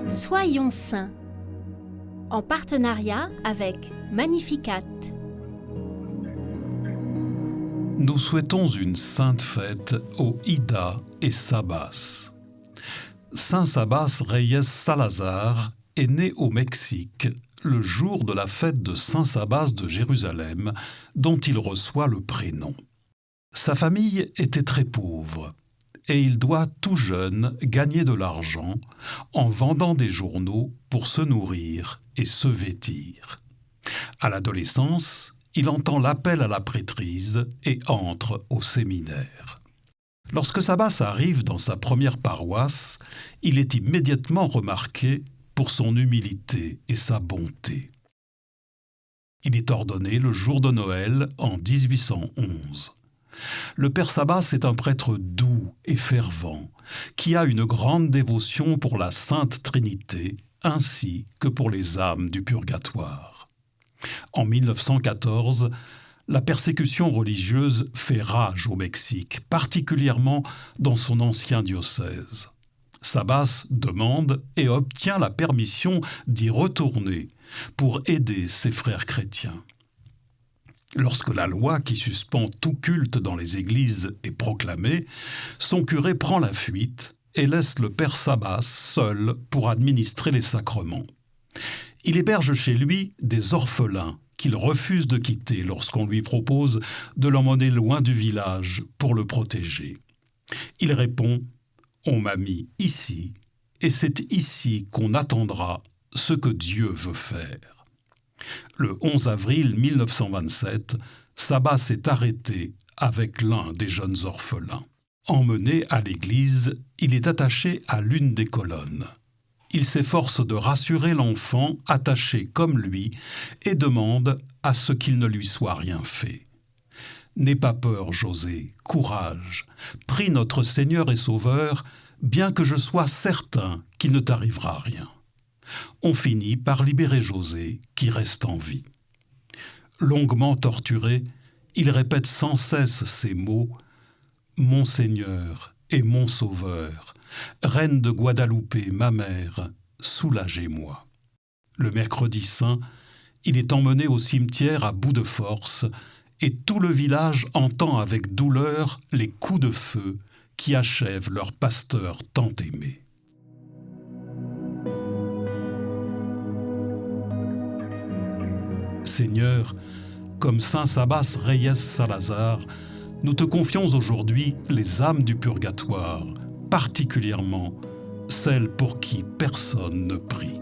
Soyons saints, en partenariat avec Magnificat. Nous souhaitons une sainte fête aux Ida et Sabas. Saint Sabas Reyes Salazar est né au Mexique le jour de la fête de Saint Sabas de Jérusalem, dont il reçoit le prénom. Sa famille était très pauvre et il doit tout jeune gagner de l'argent en vendant des journaux pour se nourrir et se vêtir. À l'adolescence, il entend l'appel à la prêtrise et entre au séminaire. Lorsque Sabas arrive dans sa première paroisse, il est immédiatement remarqué pour son humilité et sa bonté. Il est ordonné le jour de Noël en 1811. Le père Sabas est un prêtre doux et fervent, qui a une grande dévotion pour la Sainte Trinité ainsi que pour les âmes du purgatoire. En 1914, la persécution religieuse fait rage au Mexique, particulièrement dans son ancien diocèse. Sabas demande et obtient la permission d'y retourner pour aider ses frères chrétiens. Lorsque la loi qui suspend tout culte dans les églises est proclamée, son curé prend la fuite et laisse le père Sabas seul pour administrer les sacrements. Il héberge chez lui des orphelins qu'il refuse de quitter lorsqu'on lui propose de l'emmener loin du village pour le protéger. Il répond « On m'a mis ici, et c'est ici qu'on attendra ce que Dieu veut faire. » Le 11 avril 1927, Sabas est arrêté avec l'un des jeunes orphelins. Emmené à l'église, il est attaché à l'une des colonnes. Il s'efforce de rassurer l'enfant attaché comme lui et demande à ce qu'il ne lui soit rien fait. « N'aie pas peur, José, courage. Prie notre Seigneur et Sauveur, bien que je sois certain qu'il ne t'arrivera rien. » On finit par libérer José, qui reste en vie. Longuement torturé, il répète sans cesse ces mots « Mon Seigneur et mon Sauveur, Reine de Guadeloupe, ma mère, soulagez-moi. » Le mercredi saint, il est emmené au cimetière à bout de force et tout le village entend avec douleur les coups de feu qui achèvent leur pasteur tant aimé. Seigneur, comme Saint Sabas Reyes Salazar, nous te confions aujourd'hui les âmes du purgatoire, particulièrement celles pour qui personne ne prie.